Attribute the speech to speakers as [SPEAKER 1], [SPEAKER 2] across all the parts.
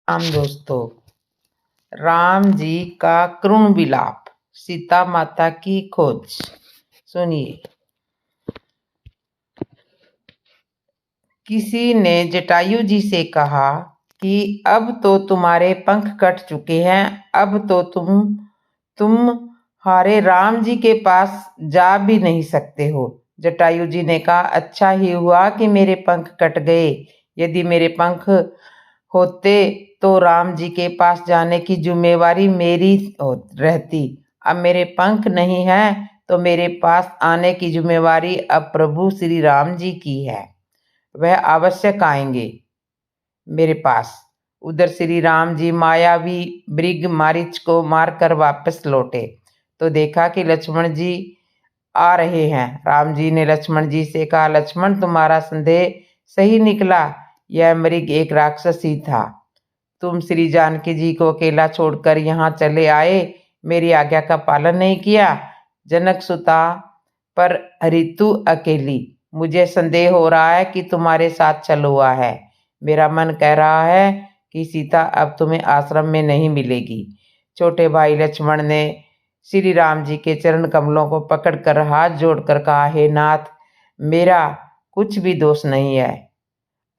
[SPEAKER 1] आम दोस्तों, राम जी का करुण विलाप, सीता माता की खोज। सुनिए। किसी ने जटायु जी से कहा कि अब तो तुम्हारे पंख कट चुके हैं, अब तो तुम्हारे राम जी के पास जा भी नहीं सकते हो। जटायु जी ने कहा, अच्छा ही हुआ कि मेरे पंख कट गए। यदि मेरे पंख होते तो राम जी के पास जाने की जिम्मेवारी मेरी रहती। अब मेरे पंख नहीं है तो मेरे पास आने की जिम्मेवारी अब प्रभु श्री राम जी की है। वह आवश्यक आएंगे मेरे पास। उधर श्री राम जी मायावी मृग मारीच को मारकर वापस लौटे तो देखा कि लक्ष्मण जी आ रहे हैं। राम जी ने लक्ष्मण जी से कहा, लक्ष्मण, तुम्हारा संदेह सही निकला। यह मृग एक राक्षस ही था। तुम श्री जानकी जी को अकेला छोड़कर यहाँ चले आए, मेरी आज्ञा का पालन नहीं किया। जनक सुता पर ऋतु अकेली। मुझे संदेह हो रहा है कि तुम्हारे साथ छल हुआ है। मेरा मन कह रहा है कि सीता अब तुम्हें आश्रम में नहीं मिलेगी। छोटे भाई लक्ष्मण ने श्री राम जी के चरण कमलों को पकड़कर हाथ जोड़कर कहा, हे नाथ, मेरा कुछ भी दोष नहीं है।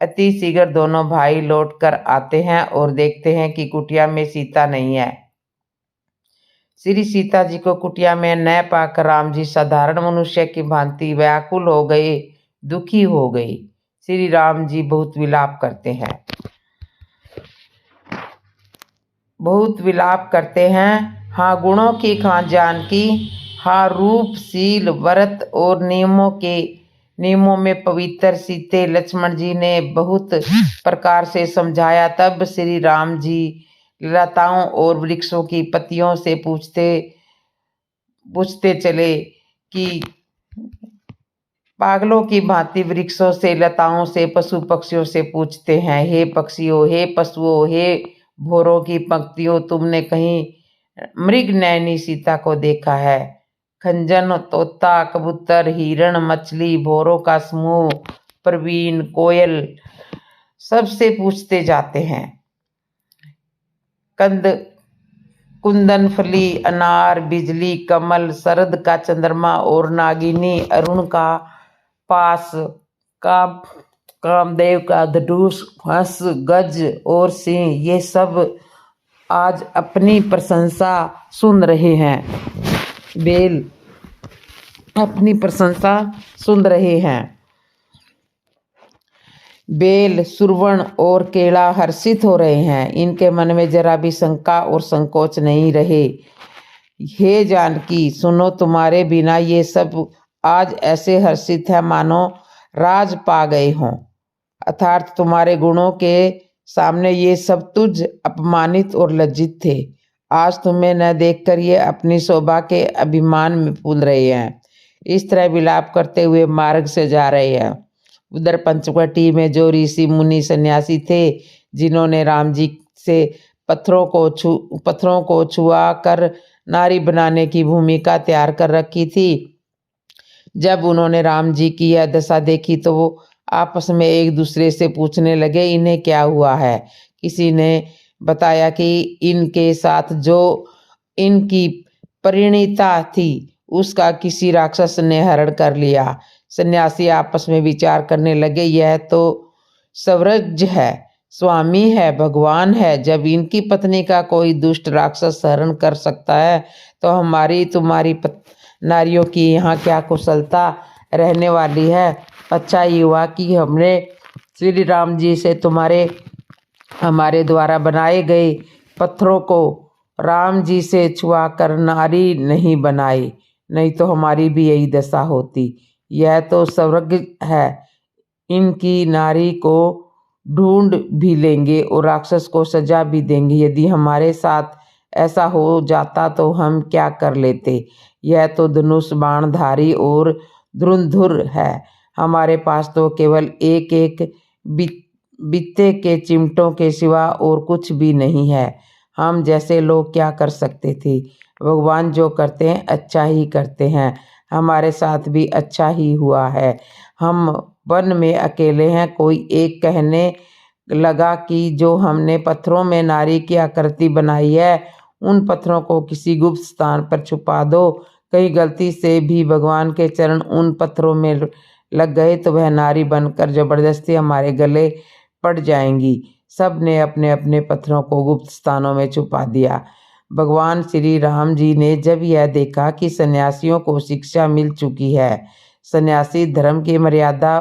[SPEAKER 1] अति शीघ्र दोनों भाई लौटकर आते हैं और देखते हैं कि कुटिया में सीता नहीं है। श्री सीता जी को कुटिया में न पाकर राम जी साधारण मनुष्य की भांति व्याकुल हो गए, दुखी हो गए। श्री राम जी बहुत विलाप करते हैं। हाँ गुणों की खां जानकी, हाँ रूप शील व्रत और नियमों में पवित्र सीते। लक्ष्मण जी ने बहुत प्रकार से समझाया। तब श्री राम जी लताओं और वृक्षों की पत्तियों से पूछते चले कि पागलों की भांति वृक्षों से, लताओं से, पशु पक्षियों से पूछते हैं, हे पक्षियों, हे पशुओं, हे भोरों की पंक्तियों, तुमने कहीं मृग नैनी सीता को देखा है? खंजन, तोता, कबूतर, हिरण, मछली, भोरों का समूह, प्रवीण, कोयल, सबसे पूछते जाते हैं। कुंदन फली, अनार, बिजली, कमल, शरद का चंद्रमा और नागिनी, अरुण का पास, कामदेव का धनुष, हंस, गज और सिंह, ये सब आज अपनी प्रशंसा सुन रहे हैं। बेल अपनी प्रशंसा सुन रहे हैं। बेल, सुरवण और केला हर्षित हो रहे हैं। इनके मन में जरा भी शंका और संकोच नहीं रहे। हे जानकी, सुनो, तुम्हारे बिना ये सब आज ऐसे हर्षित है मानो राज पा गए हों। अर्थात तुम्हारे गुणों के सामने ये सब तुझ अपमानित और लज्जित थे। आज तुम्हें न देखकर ये अपनी शोभा के अभिमान में फूल रहे हैं। इस तरह विलाप करते हुए मार्ग से जा रहे हैं। उधर पंचवटी में जो ऋषि मुनि सन्यासी थे, जिन्होंने राम जी से पत्थरों को छुआ कर नारी बनाने की भूमिका तैयार कर रखी थी, जब उन्होंने राम जी की यह दशा देखी तो वो आपस में एक दूसरे से पूछने लगे, इन्हें क्या हुआ है? किसी ने बताया कि इनके साथ जो इनकी परिणीता थी उसका किसी राक्षस ने हरण कर लिया। सन्यासी आपस में विचार करने लगे, यह तो स्वराज्य है, स्वामी है, भगवान है। जब इनकी पत्नी का कोई दुष्ट राक्षस हरण कर सकता है तो हमारी तुम्हारी नारियों की यहाँ क्या कुशलता रहने वाली है? अच्छा ही हुआ कि हमने श्री राम जी से हमारे द्वारा बनाए गए पत्थरों को राम जी से छुआ कर नारी नहीं बनाई, नहीं तो हमारी भी यही दशा होती। यह तो स्वर्ग है, इनकी नारी को ढूंढ भी लेंगे और राक्षस को सजा भी देंगे। यदि हमारे साथ ऐसा हो जाता तो हम क्या कर लेते? यह तो धनुष बाणधारी और धुरंधर है। हमारे पास तो केवल एक एक बित्ते के चिमटों के सिवा और कुछ भी नहीं है। हम जैसे लोग क्या कर सकते थे? भगवान जो करते हैं अच्छा ही करते हैं। हमारे साथ भी अच्छा ही हुआ है। हम वन में अकेले हैं, कोई एक कहने लगा कि जो हमने पत्थरों में नारी की आकृति बनाई है उन पत्थरों को किसी गुप्त स्थान पर छुपा दो। कहीं गलती से भी भगवान के चरण उन पत्थरों में लग गए तो वह नारी बनकर जबरदस्ती हमारे गले पड़ जाएंगी। सब ने अपने अपने पत्थरों को गुप्त स्थानों में छुपा दिया। भगवान श्री राम जी ने जब यह देखा कि सन्यासियों को शिक्षा मिल चुकी है, सन्यासी धर्म की मर्यादा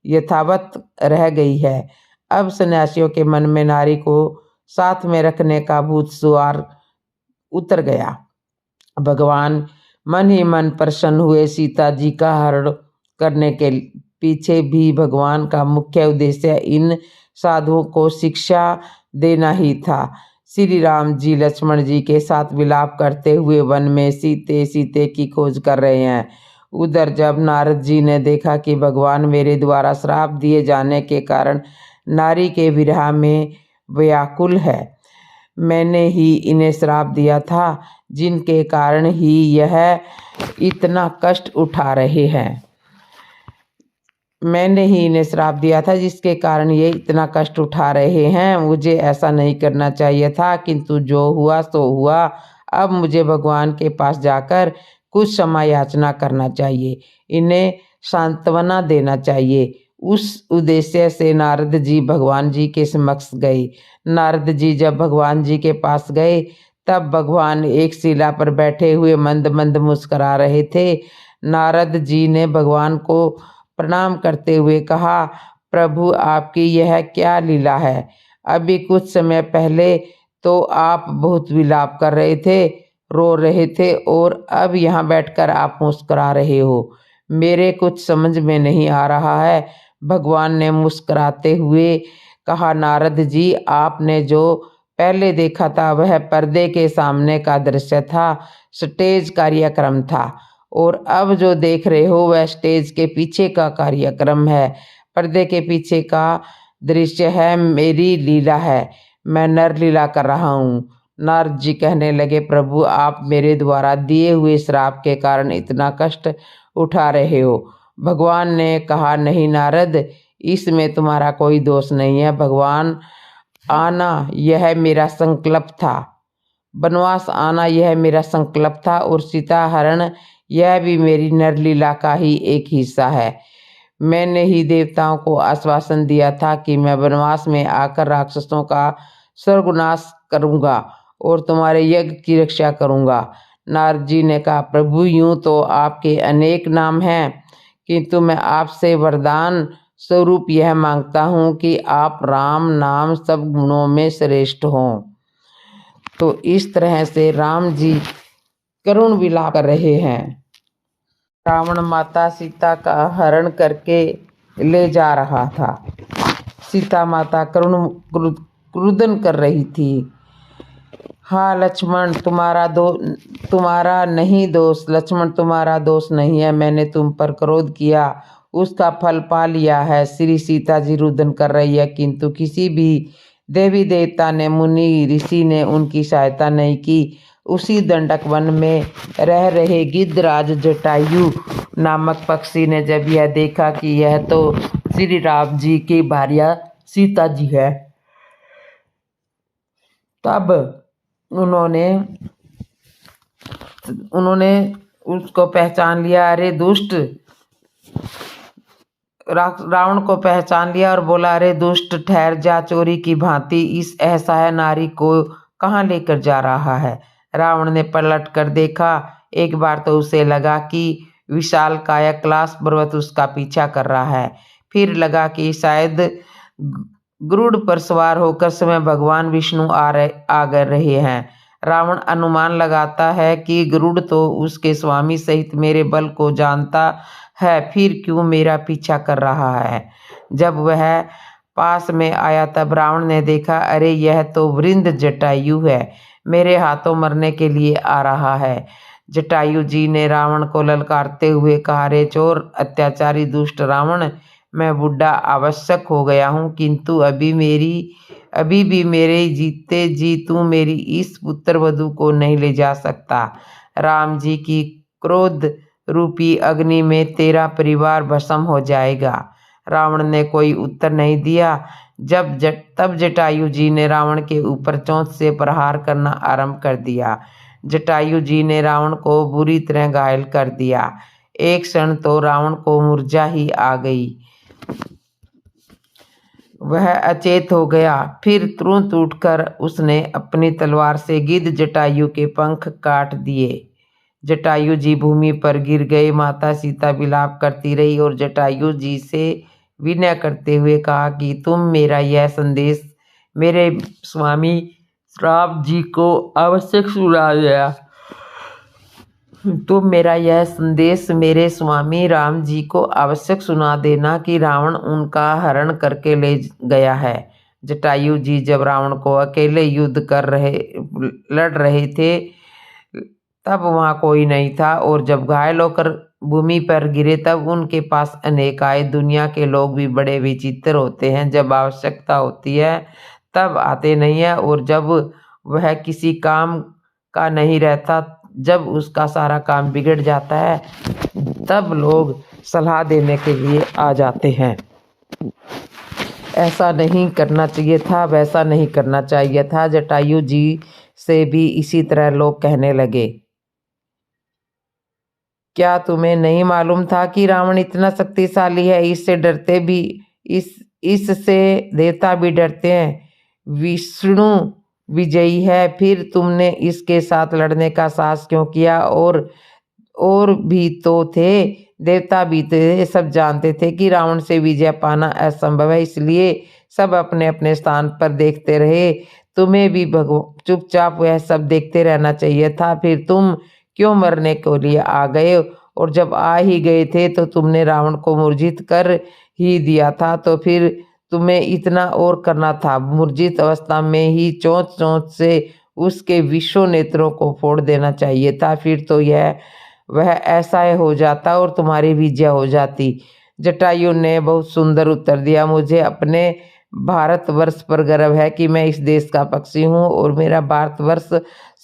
[SPEAKER 1] यथावत रह गई है, अब सन्यासियों के मन में नारी को साथ में रखने का भूत सवार उतर गया। भगवान मन ही मन प्रसन्न हुए। सीता जी का हरण करने के पीछे भी भगवान का मुख्य उद्देश्य इन साधुओं को शिक्षा देना ही था। श्री राम जी लक्ष्मण जी के साथ विलाप करते हुए वन में सीते सीते की खोज कर रहे हैं। उधर जब नारद जी ने देखा कि भगवान मेरे द्वारा श्राप दिए जाने के कारण नारी के विरह में व्याकुल है, मैंने ही इन्हें श्राप दिया था, जिनके कारण ही यह इतना कष्ट उठा रहे हैं। मैंने ही इन्हें श्राप दिया था जिसके कारण ये इतना कष्ट उठा रहे हैं। मुझे ऐसा नहीं करना चाहिए था, किंतु जो हुआ सो हुआ। अब मुझे भगवान के पास जाकर कुछ क्षमा याचना करना चाहिए, इन्हें सांत्वना देना चाहिए। उस उद्देश्य से नारद जी भगवान जी के समक्ष गए। नारद जी जब भगवान जी के पास गए तब भगवान एक शिला पर बैठे हुए मंद मंद मुस्कुरा रहे थे। नारद जी ने भगवान को प्रणाम करते हुए कहा, प्रभु आपकी यह क्या लीला है? अभी कुछ समय पहले तो आप बहुत विलाप कर रहे थे, रो रहे थे, और अब यहाँ बैठकर आप मुस्कुरा रहे हो। मेरे कुछ समझ में नहीं आ रहा है। भगवान ने मुस्कुराते हुए कहा, नारद जी आपने जो पहले देखा था वह पर्दे के सामने का दृश्य था, स्टेज कार्यक्रम था, और अब जो देख रहे हो वह स्टेज के पीछे का कार्यक्रम है। पर्दे के पीछे का दृश्य है मेरी लीला है, मैं नर लीला कर रहा हूँ। नारद जी कहने लगे, प्रभु आप मेरे द्वारा दिए हुए श्राप के कारण इतना कष्ट उठा रहे हो। भगवान ने कहा, नहीं नारद, इसमें तुम्हारा कोई दोष नहीं है। भगवान आना यह मेरा संकल्प था, वनवास आना यह मेरा संकल्प था, और सीता हरण यह भी मेरी नरलीला का ही एक हिस्सा है। मैंने ही देवताओं को आश्वासन दिया था कि मैं वनवास में आकर राक्षसों का सर्वनाश करूंगा और तुम्हारे यज्ञ की रक्षा करूंगा। नारद जी ने कहा, प्रभु यूं तो आपके अनेक नाम हैं, किंतु मैं आपसे वरदान स्वरूप यह मांगता हूँ कि आप राम नाम सब गुणों में श्रेष्ठ हों। तो इस तरह से राम जी करुण विलाप कर रहे हैं। रावण माता सीता का हरण करके ले जा रहा था। सीता माता करुण क्रुदन कर रही थी। हाँ लक्ष्मण, तुम्हारा नहीं दोष, लक्ष्मण तुम्हारा दोष नहीं है, मैंने तुम पर क्रोध किया, उसका फल पा लिया है। श्री सीता जी रुदन कर रही है, किंतु किसी भी देवी देवता ने, मुनि ऋषि ने उनकी सहायता नहीं की। उसी दंडक वन में रह रहे गिद्धराज जटायु नामक पक्षी ने जब यह देखा कि यह तो श्री राम जी की भार्या सीता जी है, तब उन्होंने उसको पहचान लिया। अरे दुष्ट, रावण को पहचान लिया और बोला, अरे दुष्ट, ठहर जा, चोरी की भांति इस असहाय नारी को कहाँ लेकर जा रहा है। रावण ने पलट कर देखा। एक बार तो उसे लगा कि विशाल काया कैलाश पर्वत उसका पीछा कर रहा है, फिर लगा कि शायद गरुड़ पर सवार होकर स्वयं भगवान विष्णु आ रहे हैं। रावण अनुमान लगाता है कि गरुड़ तो उसके स्वामी सहित मेरे बल को जानता है, फिर क्यों मेरा पीछा कर रहा है। जब वह पास में आया तब रावण ने देखा, अरे यह तो वृंद जटायु है, मेरे हाथों मरने के लिए आ रहा है। जटायु जी ने रावण को ललकारते हुए कहा, रे चोर, अत्याचारी दुष्ट रावण, मैं बुढ़ा आवश्यक हो गया हूँ, किंतु अभी भी मेरे जीते जी तू मेरी इस पुत्र वधू को नहीं ले जा सकता। राम जी की क्रोध रूपी अग्नि में तेरा परिवार भस्म हो जाएगा। रावण ने कोई उत्तर नहीं दिया। तब जटायु जी ने रावण के ऊपर चोंच से प्रहार करना आरंभ कर दिया। जटायु जी ने रावण को बुरी तरह घायल कर दिया। एक क्षण तो रावण को मूर्छा ही आ गई, वह अचेत हो गया। फिर तुरंत उठकर उसने अपनी तलवार से गिद्ध जटायु के पंख काट दिए। जटायु जी भूमि पर गिर गए। माता सीता विलाप करती रही और जटायु जी से विनय करते हुए कहा कि तुम मेरा यह संदेश मेरे स्वामी राम जी को आवश्यक सुना देना। तुम मेरा यह संदेश मेरे स्वामी राम जी को आवश्यक सुना देना कि रावण उनका हरण करके ले गया है। जटायु जी जब रावण को अकेले युद्ध लड़ रहे थे तब वहाँ कोई नहीं था, और जब घायल होकर भूमि पर गिरे तब उनके पास अनेक आए। दुनिया के लोग भी बड़े विचित्र होते हैं, जब आवश्यकता होती है तब आते नहीं है, और जब वह किसी काम का नहीं रहता, जब उसका सारा काम बिगड़ जाता है, तब लोग सलाह देने के लिए आ जाते हैं। ऐसा नहीं करना चाहिए था, वैसा नहीं करना चाहिए था। जटायु जी से भी इसी तरह लोग कहने लगे। क्या तुम्हें नहीं मालूम था कि रावण इतना शक्तिशाली है? इससे डरते भी इससे देवता भी डरते हैं। विष्णु विजयी है, फिर तुमने इसके साथ लड़ने का साहस क्यों किया? और भी तो थे, देवता भी थे, सब जानते थे कि रावण से विजय पाना असंभव है, इसलिए सब अपने अपने स्थान पर देखते रहे। तुम्हें भी चुपचाप वह सब देखते रहना चाहिए था। फिर तुम क्यों मरने के लिए आ गए? और जब आ ही गए थे तो तुमने रावण को मूर्छित कर ही दिया था, तो फिर तुम्हें इतना और करना था। मूर्छित अवस्था में ही चोंच से उसके विश्व नेत्रों को फोड़ देना चाहिए था, फिर तो वह ऐसा हो जाता और तुम्हारी विजय हो जाती। जटायु ने बहुत सुंदर उत्तर दिया। मुझे अपने भारतवर्ष पर गर्व है कि मैं इस देश का पक्षी हूँ, और मेरा भारतवर्ष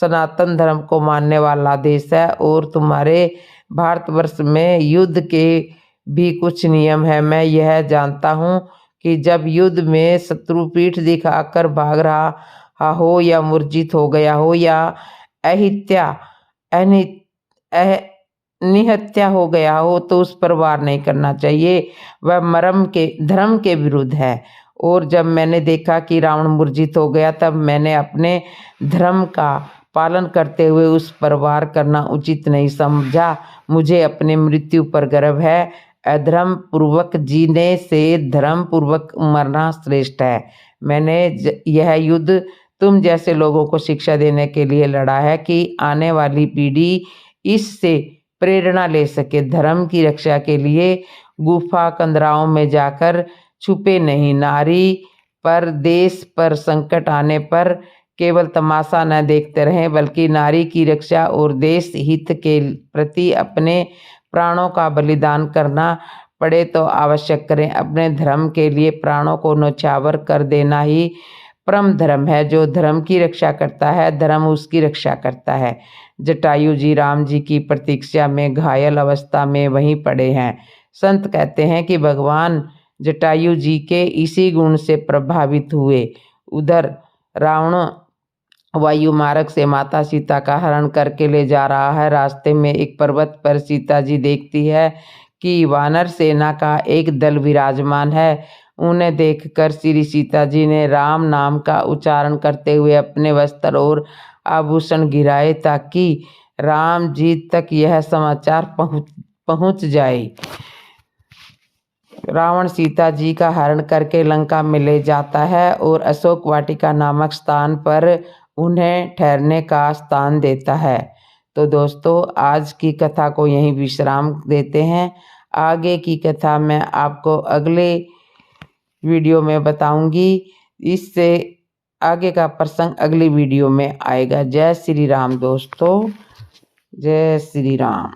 [SPEAKER 1] सनातन धर्म को मानने वाला देश है, और तुम्हारे भारतवर्ष में युद्ध के भी कुछ नियम है। मैं यह जानता हूँ कि जब युद्ध में शत्रु पीठ दिखाकर भाग रहा हो, या मूर्छित हो गया हो, या निहत्या हो गया हो, तो उस पर वार नहीं करना चाहिए। वह धर्म के विरुद्ध है। और जब मैंने देखा कि रावण मूर्छित हो गया, तब मैंने अपने धर्म का पालन करते हुए उस पर वार करना उचित नहीं समझा। मुझे अपने मृत्यु पर गर्व है। अधर्म पूर्वक जीने से धर्म पूर्वक मरना श्रेष्ठ है। मैंने यह युद्ध तुम जैसे लोगों को शिक्षा देने के लिए लड़ा है कि आने वाली पीढ़ी इससे प्रेरणा ले सके। धर्म की रक्षा के लिए गुफा कंदराओं में जाकर छुपे नहीं। नारी पर देश पर संकट आने पर केवल तमाशा न देखते रहें, बल्कि नारी की रक्षा और देश हित के प्रति अपने प्राणों का बलिदान करना पड़े तो आवश्यक करें। अपने धर्म के लिए प्राणों को न्यौछावर कर देना ही परम धर्म है। जो धर्म की रक्षा करता है, धर्म उसकी रक्षा करता है। जटायु जी राम जी की प्रतीक्षा में घायल अवस्था में वहीं पड़े हैं। संत कहते हैं कि भगवान जटायु जी के इसी गुण से प्रभावित हुए। उधर रावण वायु मार्ग से माता सीता का हरण करके ले जा रहा है। रास्ते में एक पर्वत पर सीता जी देखती है कि वानर सेना का एक दल विराजमान है। उन्हें देखकर श्री सीता जी ने राम नाम का उच्चारण करते हुए अपने वस्त्र और आभूषण गिराए, ताकि राम जी तक यह समाचार पहुंच जाए। रावण सीता जी का हरण करके लंका में ले जाता है और अशोक वाटिका नामक स्थान पर उन्हें ठहरने का स्थान देता है। तो दोस्तों, आज की कथा को यहीं विश्राम देते हैं। आगे की कथा मैं आपको अगले वीडियो में बताऊंगी। इससे आगे का प्रसंग अगली वीडियो में आएगा। जय श्री राम दोस्तों, जय श्री राम।